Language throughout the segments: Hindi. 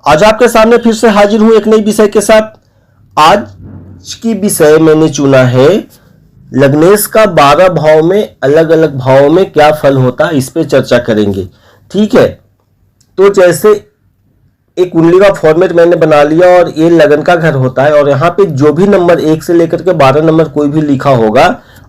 आज आपके सामने फिर से हाजिर हूं एक नई विषय के साथ। आज की विषय मैंने चुना है लग्नेश का 12 भाव में अलग अलग भावों में क्या फल होता है, इस पे चर्चा करेंगे। ठीक है, तो जैसे एक कुंडली का फॉर्मेट मैंने बना लिया और ये लगन का घर होता है और यहाँ पे जो भी नंबर 1 से लेकर के 12 नंबर कोई भी लिखा होगा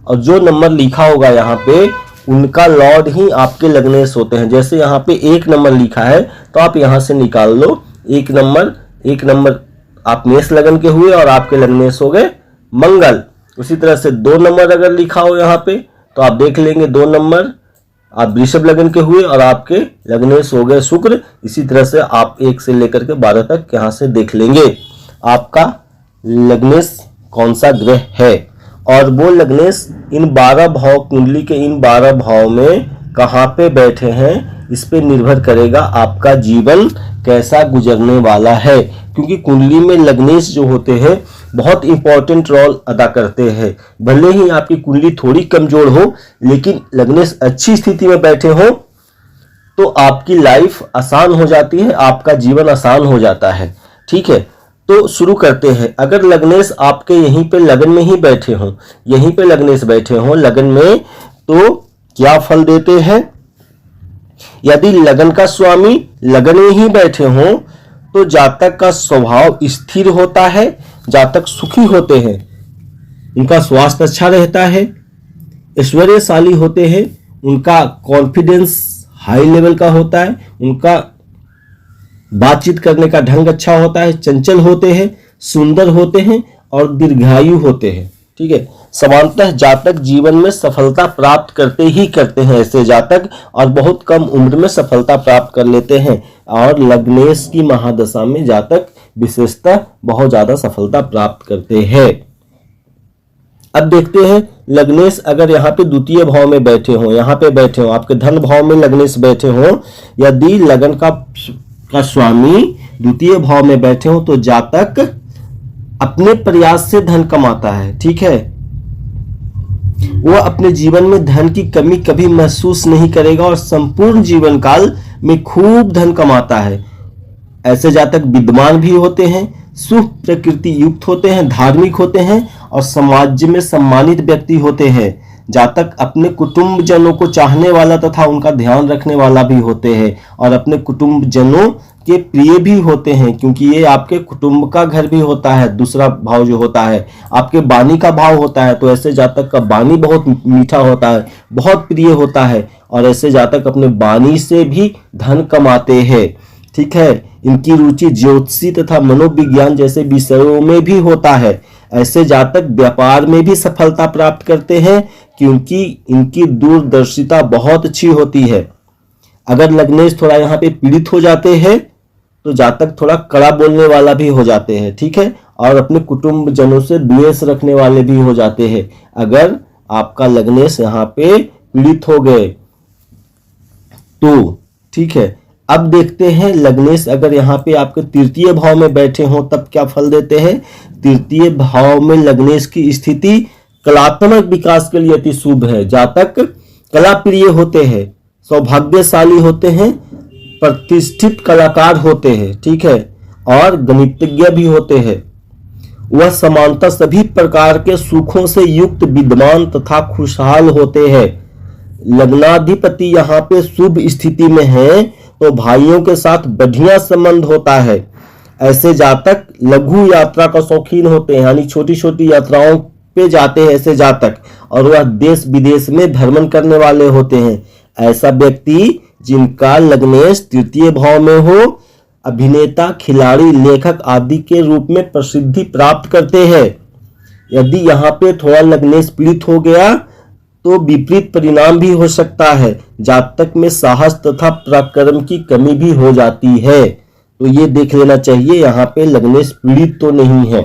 और जो नंबर लिखा होगा यहाँ पे उनका लॉर्ड ही आपके लग्नेश होते हैं। जैसे यहाँ पे 1 नंबर लिखा है तो आप यहाँ से निकाल लो 1 नंबर आप मेष लगन के हुए और आपके लग्नेश हो गए मंगल। उसी तरह से 2 नंबर अगर लिखा हो यहाँ पे तो आप देख लेंगे 2 नंबर आप वृषभ लगन के हुए और आपके लग्नेश हो गए शुक्र। इसी तरह से आप 1 से लेकर के 12 तक यहाँ से देख लेंगे आपका लग्नेश कौन सा ग्रह है और वो लग्नेश इन 12 भाव कुंडली के इन 12 भाव में कहाँ पे बैठे हैं, इस पे निर्भर करेगा आपका जीवन कैसा गुजरने वाला है। क्योंकि कुंडली में लग्नेश जो होते हैं बहुत इंपॉर्टेंट रोल अदा करते हैं। भले ही आपकी कुंडली थोड़ी कमजोर हो लेकिन लग्नेश अच्छी स्थिति में बैठे हो तो आपकी लाइफ आसान हो जाती है, आपका जीवन आसान हो जाता है। ठीक है, तो शुरू करते हैं। अगर लग्नेश आपके यहीं पे लगन में ही बैठे हों, यहीं पे लग्नेश बैठे हों लगन में, तो क्या फल देते हैं। यदि लगन का स्वामी लगन में ही बैठे हों तो जातक का स्वभाव स्थिर होता है, जातक सुखी होते हैं, उनका स्वास्थ्य अच्छा रहता है, ऐश्वर्यशाली होते हैं, उनका कॉन्फिडेंस हाई लेवल का होता है, उनका बातचीत करने का ढंग अच्छा होता है, चंचल होते हैं, सुंदर होते हैं और दीर्घायु होते हैं। ठीक है, सामान्यतः जातक जीवन में सफलता प्राप्त करते ही करते हैं ऐसे जातक, और बहुत कम उम्र में सफलता प्राप्त कर लेते हैं। और लग्नेश की महादशा में जातक विशेषतः बहुत ज्यादा सफलता प्राप्त करते हैं। अब देखते हैं लग्नेश अगर यहाँ पे द्वितीय भाव में बैठे हो, यहाँ पे बैठे हो, आपके धन भाव में लग्नेश बैठे हो, यदि लगन का स्वामी द्वितीय भाव में बैठे हो तो जातक अपने प्रयास से धन कमाता है। ठीक है, वह अपने जीवन में धन की कमी कभी महसूस नहीं करेगा और संपूर्ण जीवन काल में खूब धन कमाता है। ऐसे जातक विद्वान भी होते हैं, शुभ प्रकृति युक्त होते हैं, धार्मिक होते हैं और समाज में सम्मानित व्यक्ति होते हैं। जातक अपने कुटुंबजनों को चाहने वाला तथा उनका ध्यान रखने वाला भी होते हैं और अपने कुटुंबजनों के प्रिय भी होते हैं, क्योंकि ये आपके कुटुंब का घर भी होता है। दूसरा भाव जो होता है आपके वाणी का भाव होता है, तो ऐसे जातक का वाणी बहुत मीठा होता है, बहुत प्रिय होता है और ऐसे जातक अपने वाणी से भी धन कमाते हैं। ठीक है, इनकी रुचि ज्योतिषी तथा मनोविज्ञान जैसे विषयों में भी होता है। ऐसे जातक व्यापार में भी सफलता प्राप्त करते हैं क्योंकि इनकी दूरदर्शिता बहुत अच्छी होती है। अगर लग्नेश थोड़ा यहाँ पे पीड़ित हो जाते हैं तो जातक थोड़ा कड़ा बोलने वाला भी हो जाते हैं। ठीक है, और अपने कुटुंब जनों से द्वेष रखने वाले भी हो जाते हैं अगर आपका लग्नेश यहाँ पे पीड़ित हो गए तो। ठीक है, अब देखते हैं लग्नेश अगर यहाँ पे आपके तृतीय भाव में बैठे हो तब क्या फल देते हैं। तृतीय भाव में लग्नेश की स्थिति कलात्मक विकास के लिए अति शुभ है। जातक कला प्रिय होते हैं, सौभाग्यशाली होते हैं, प्रतिष्ठित कलाकार होते हैं। ठीक है, और गणितज्ञ भी होते हैं। वह समानता सभी प्रकार के सुखों से युक्त विद्वान तथा खुशहाल होते हैं। लग्नाधिपति यहाँ पे शुभ स्थिति में है तो भाइयों के साथ बढ़िया संबंध होता है। ऐसे जातक लघु यात्रा का शौकीन होते हैं, यानी छोटी छोटी यात्राओं पे जाते हैं ऐसे जातक, और वह देश विदेश में भ्रमण करने वाले होते हैं। ऐसा व्यक्ति जिनका लग्नेश तृतीय भाव में हो अभिनेता, खिलाड़ी, लेखक आदि के रूप में प्रसिद्धि प्राप्त करते हैं। यदि यहाँ पे थोड़ा लग्नेश पीड़ित हो गया तो विपरीत परिणाम भी हो सकता है। जातक में साहस तथा पराक्रम की कमी भी हो जाती है, तो ये देख लेना चाहिए यहाँ पे लग्नेश पीड़ित तो नहीं है।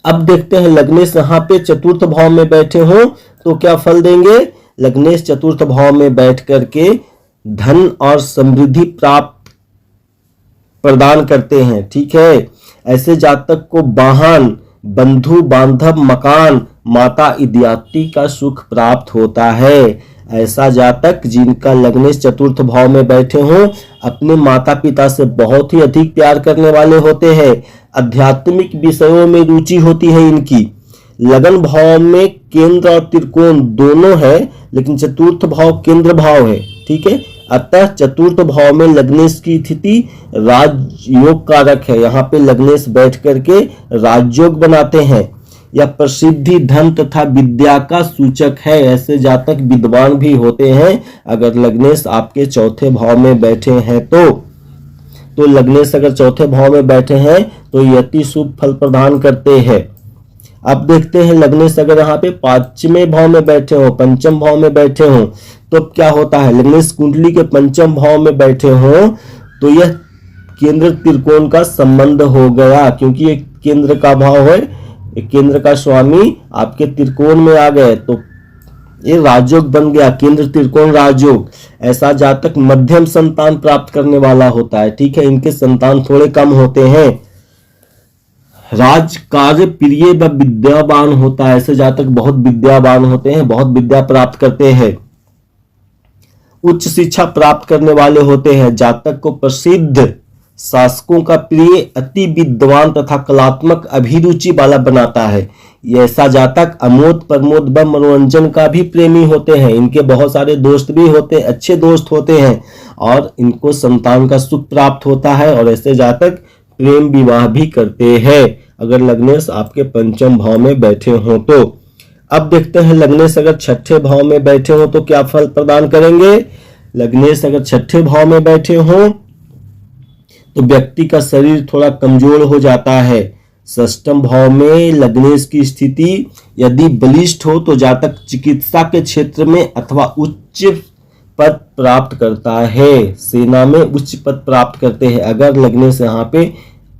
अब देखते हैं लग्नेश यहाँ पे चतुर्थ भाव में बैठे हो तो क्या फल देंगे। लग्नेश चतुर्थ भाव में बैठ करके धन और समृद्धि प्राप्त प्रदान करते हैं। ठीक है, ऐसे जातक को वाहन, बंधु बांधव, मकान, माता इत्यादि का सुख प्राप्त होता है। ऐसा जातक जिनका लग्नेश चतुर्थ भाव में बैठे हों अपने माता पिता से बहुत ही अधिक प्यार करने वाले होते हैं। आध्यात्मिक विषयों में रुचि होती है इनकी। लगन भाव में केंद्र और त्रिकोण दोनों है, लेकिन चतुर्थ भाव केंद्र भाव है, ठीक है। अतः चतुर्थ भाव में लग्नेश की स्थिति राजयोग कारक है। यहाँ पे लग्नेश बैठ करके राजयोग बनाते हैं। यह प्रसिद्धि, धन तथा विद्या का सूचक है। ऐसे जातक विद्वान भी होते हैं। अगर लग्नेश आपके चौथे भाव में बैठे हैं तो लग्नेश अगर चौथे भाव में बैठे हैं तो ये अति शुभ फल प्रदान करते हैं। अब देखते हैं लग्नेश अगर यहाँ पे पांचवें भाव में बैठे हो, पंचम भाव में बैठे हो तो क्या होता है। लग्नेश कुंडली के पंचम भाव में बैठे हो तो यह केंद्र त्रिकोण का संबंध हो गया, क्योंकि एक केंद्र का भाव है, एक केंद्र का स्वामी आपके त्रिकोण में आ गए तो ये राजयोग बन गया, केंद्र त्रिकोण राजयोग। ऐसा जातक मध्यम संतान प्राप्त करने वाला होता है, ठीक है। इनके संतान थोड़े कम होते हैं। राज कार्य प्रिय व विद्यावान होता है। ऐसे जातक बहुत विद्यावान होते हैं, बहुत विद्या प्राप्त करते हैं। उच्च शिक्षा प्राप्त करने वाले होते हैं। जातक को प्रसिद्ध शासकों का प्रिय, अति विद्वान तथा कलात्मक अभिरुचि वाला बनाता है। ऐसा जातक अमोद प्रमोद व मनोरंजन का भी प्रेमी होते हैं। इनके बहुत सारे दोस्त भी होते हैं, अच्छे दोस्त होते हैं और इनको संतान का सुख प्राप्त होता है। और ऐसे जातक प्रेम विवाह भी करते हैं अगर लग्नेश आपके पंचम भाव में बैठे हो तो। अब देखते हैं लग्नेश अगर छठे भाव में बैठे हो तो क्या फल प्रदान करेंगे। लग्नेश अगर छठे भाव में बैठे हो तो व्यक्ति का शरीर थोड़ा कमजोर हो जाता है। षष्ठम भाव में लग्नेश की स्थिति यदि बलिष्ठ हो तो जातक चिकित्सा के क्षेत्र में अथवा उच्च पद प्राप्त करता है। सेना में उच्च पद प्राप्त करते हैं अगर लग्नेश यहाँ पे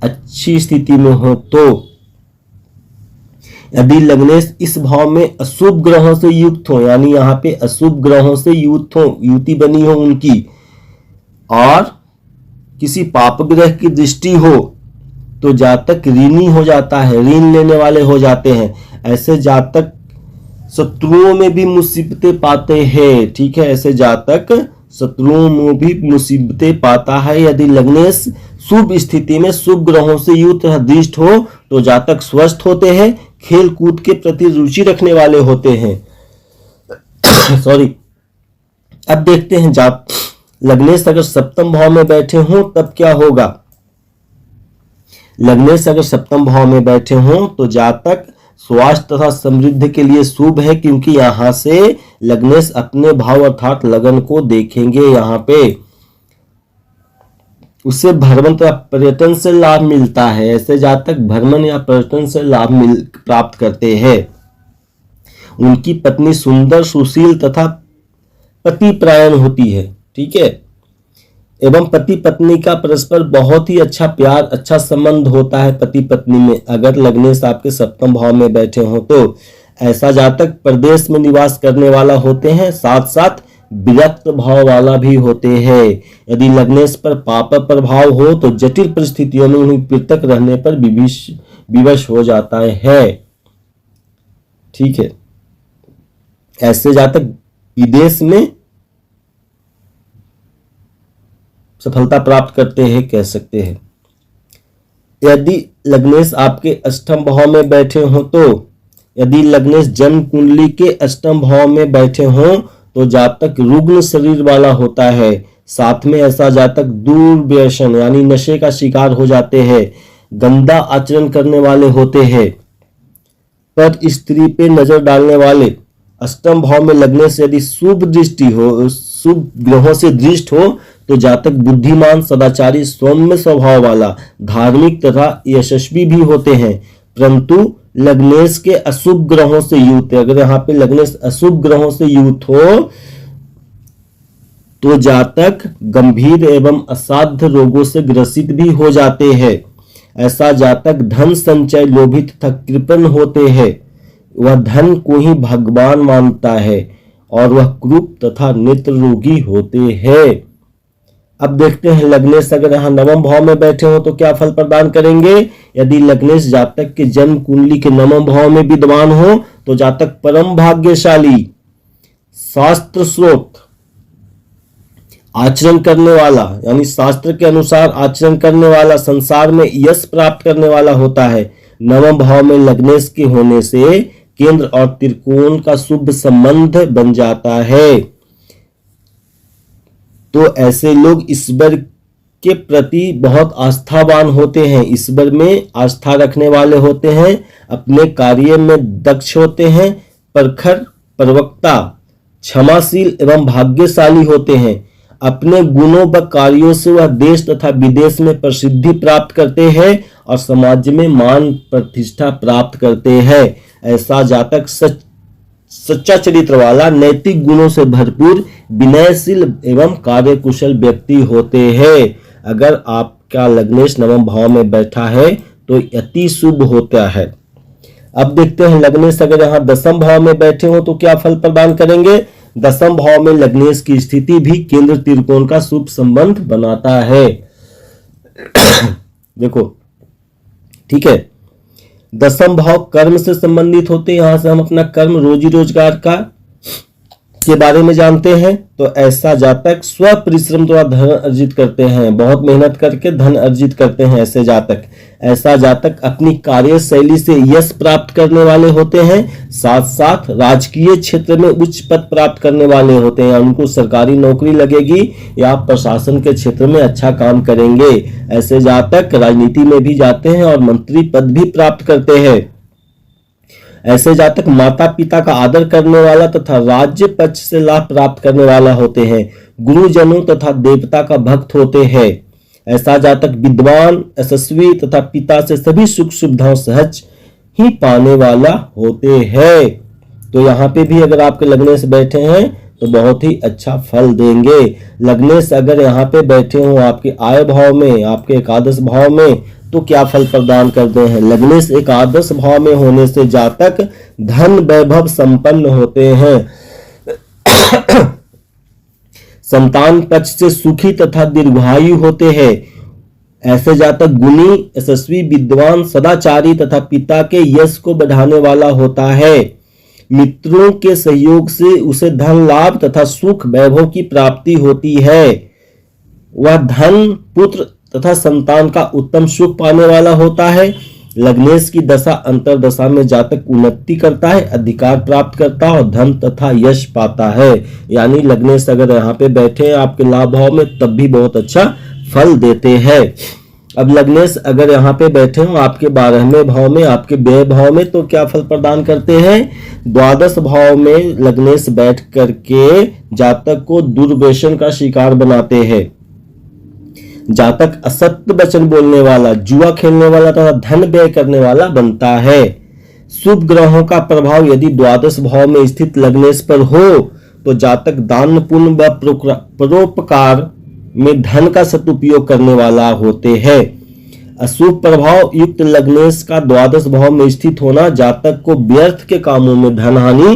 अच्छी स्थिति में हो तो। यदि लग्नेश इस भाव में अशुभ ग्रहों से युक्त हो, यानी यहाँ पे अशुभ ग्रहों से युक्त हो, युति बनी हो उनकी, और किसी पाप ग्रह की दृष्टि हो तो जातक ऋणी हो जाता है, ऋण लेने वाले हो जाते हैं। ऐसे जातक शत्रुओं में भी मुसीबतें पाते हैं, ठीक है। ऐसे जातक शत्रुओं में भी मुसीबतें पाता है। यदि लग्नेश शुभ स्थिति में शुभ ग्रहों से युक्त दृष्ट हो तो जातक स्वस्थ होते हैं, खेल कूद के प्रति रुचि रखने वाले होते हैं। सॉरी। अब देखते हैं लग्नेश अगर सप्तम भाव में बैठे हों तब क्या होगा। लग्नेश अगर सप्तम भाव में बैठे हों तो जातक स्वास्थ्य तथा समृद्धि के लिए शुभ है, क्योंकि यहां से लग्नेश अपने भाव अर्थात लगन को देखेंगे। यहाँ पे उससे भ्रमण तथा पर्यटन से लाभ मिलता है। ऐसे जातक भ्रमण या पर्यटन से लाभ प्राप्त करते हैं। उनकी पत्नी सुंदर, सुशील तथा पतिपरायण होती है, ठीक है। एवं पति पत्नी का परस्पर बहुत ही अच्छा प्यार, अच्छा संबंध होता है पति पत्नी में अगर लग्नेश आपके सप्तम भाव में बैठे हो तो। ऐसा जातक प्रदेश में निवास करने वाला होते हैं, साथ साथ विरक्त भाव वाला भी होते हैं। यदि लग्नेश पर पाप प्रभाव हो तो जटिल परिस्थितियों में उन्हें पृथक रहने पर विवश हो जाता है, ठीक है। ऐसे जातक विदेश में सफलता प्राप्त करते हैं, कह सकते हैं। यदि लग्नेश आपके अष्टम भाव में बैठे हो तो, यदि लग्नेश जन्म कुंडली के अष्टम भाव में बैठे हो तो जातक रुग्ण शरीर वाला होता है। साथ में ऐसा जातक दुर्व्यसन यानी नशे का शिकार हो जाते हैं, गंदा आचरण करने वाले होते हैं, पर स्त्री पे नजर डालने वाले। अष्टम भाव में लग्नेश यदि शुभ दृष्टि हो, शुभ ग्रहों से दृष्ट हो तो जातक बुद्धिमान, सदाचारी, सौम्य स्वभाव वाला, धार्मिक तथा यशस्वी भी होते हैं। परंतु लग्नेश के अशुभ ग्रहों से युक्त है। अगर यहाँ पे लग्नेश अशुभ ग्रहों से युक्त हो तो जातक गंभीर एवं असाध्य रोगों से ग्रसित भी हो जाते हैं। ऐसा जातक धन संचय लोभी तथा कृपण होते हैं। वह धन को ही भगवान मानता है और वह क्रूप तथा नेत्र रोगी होते हैं। अब देखते हैं लग्नेश अगर यहाँ नवम भाव में बैठे हो तो क्या फल प्रदान करेंगे। यदि लग्नेश जातक के जन्म कुंडली के नवम भाव में विद्वान हो तो जातक परम भाग्यशाली, शास्त्र स्रोत आचरण करने वाला, यानी शास्त्र के अनुसार आचरण करने वाला, संसार में यश प्राप्त करने वाला होता है। नवम भाव में लग्नेश के होने से केंद्र और त्रिकोण का शुभ संबंध बन जाता है। तो ऐसे लोग ईश्वर के प्रति बहुत आस्थावान होते हैं, ईश्वर में आस्था रखने वाले होते हैं, अपने कार्य में दक्ष होते हैं, प्रखर, प्रवक्ता, क्षमाशील एवं भाग्यशाली होते हैं। अपने गुणों व कार्यों से वह देश तथा विदेश में प्रसिद्धि प्राप्त करते हैं और समाज में मान प्रतिष्ठा प्राप्त करते हैं। ऐसा जातक सच्चा चरित्र वाला, नैतिक गुणों से भरपूर, विनयशील एवं कार्यकुशल व्यक्ति होते हैं। अगर आपका लग्नेश नवम भाव में बैठा है तो अति शुभ होता है। अब देखते हैं लग्नेश अगर यहाँ दसम भाव में बैठे हो तो क्या फल प्रदान करेंगे। दसम भाव में लग्नेश की स्थिति भी केंद्र त्रिकोण का शुभ संबंध बनाता है। देखो, ठीक है, दसम भाव कर्म से संबंधित होते हैं। यहां से हम अपना कर्म, रोजी रोजगार के बारे में जानते हैं। तो ऐसा जातक स्व परिश्रम द्वारा धन अर्जित करते हैं, बहुत मेहनत करके धन अर्जित करते हैं ऐसा जातक अपनी कार्यशैली से यश प्राप्त करने वाले होते हैं, साथ साथ राजकीय क्षेत्र में उच्च पद प्राप्त करने वाले होते हैं। उनको सरकारी नौकरी लगेगी या प्रशासन के क्षेत्र में अच्छा काम करेंगे। ऐसे जातक राजनीति में भी जाते हैं और मंत्री पद भी प्राप्त करते हैं। ऐसे जातक माता पिता का आदर करने वाला तथा राज्य पक्ष से लाभ प्राप्त करने वाला होते हैं, गुरुजनों तथा देवता का भक्त होते हैं। ऐसा जातक विद्वान, यशस्वी तथा पिता से सभी सुख सुविधाओं सहज ही पाने वाला होते हैं। तो यहाँ पे भी अगर आपके लग्नेश बैठे हैं तो बहुत ही अच्छा फल देंगे। लग्नेश अगर यहाँ पे बैठे हो आपके आय भाव में, आपके एकादश भाव में, तो क्या फल प्रदान करते हैं। लग्नेश एकादश भाव में होने से जातक धन वैभव संपन्न होते हैं, संतान पक्ष से सुखी तथा दीर्घायु होते हैं। ऐसे जातक गुणी, यशस्वी, विद्वान, सदाचारी तथा पिता के यश को बढ़ाने वाला होता है। मित्रों के सहयोग से उसे धन लाभ तथा सुख वैभव की प्राप्ति होती है। वह धन, पुत्र तथा संतान का उत्तम सुख पाने वाला होता है। लग्नेश की दशा अंतरदशा में जातक उन्नति करता है, अधिकार प्राप्त करता है और धन तथा यश पाता है। यानी लग्नेश अगर यहाँ पे बैठे हैं आपके लाभ भाव में तब भी बहुत अच्छा फल देते हैं। अब लग्नेश अगर यहाँ पे बैठे हो आपके 12वें भाव में, आपके व्यय भाव में, तो क्या फल प्रदान करते हैं। द्वादश भाव में लग्नेश बैठ करके जातक को दुर्व्यसन का शिकार बनाते हैं। जातक असत्य वचन बोलने वाला, जुआ खेलने वाला तथा धन व्यय करने वाला बनता है। शुभ ग्रहों का प्रभाव यदि द्वादश भाव में स्थित लग्नेश पर हो तो जातक दान, पुण्य व परोपकार में धन का सदुपयोग करने वाला होते हैं। अशुभ प्रभाव युक्त लग्नेश का द्वादश भाव में स्थित होना जातक को व्यर्थ के कामों में धन हानि,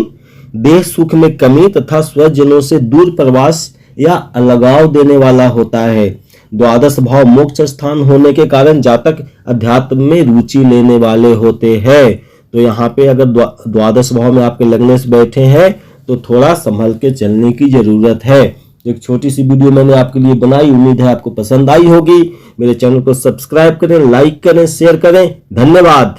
देह सुख में कमी तथा स्वजनों से दूर प्रवास या अलगाव देने वाला होता है। द्वादश भाव मोक्ष स्थान होने के कारण जातक अध्यात्म में रुचि लेने वाले होते हैं। तो यहाँ पे अगर द्वादश भाव में आपके लग्नेश बैठे हैं तो थोड़ा संभल के चलने की जरूरत है। एक छोटी सी वीडियो मैंने आपके लिए बनाई, उम्मीद है आपको पसंद आई होगी। मेरे चैनल को सब्सक्राइब करें, लाइक करें, शेयर करें। धन्यवाद।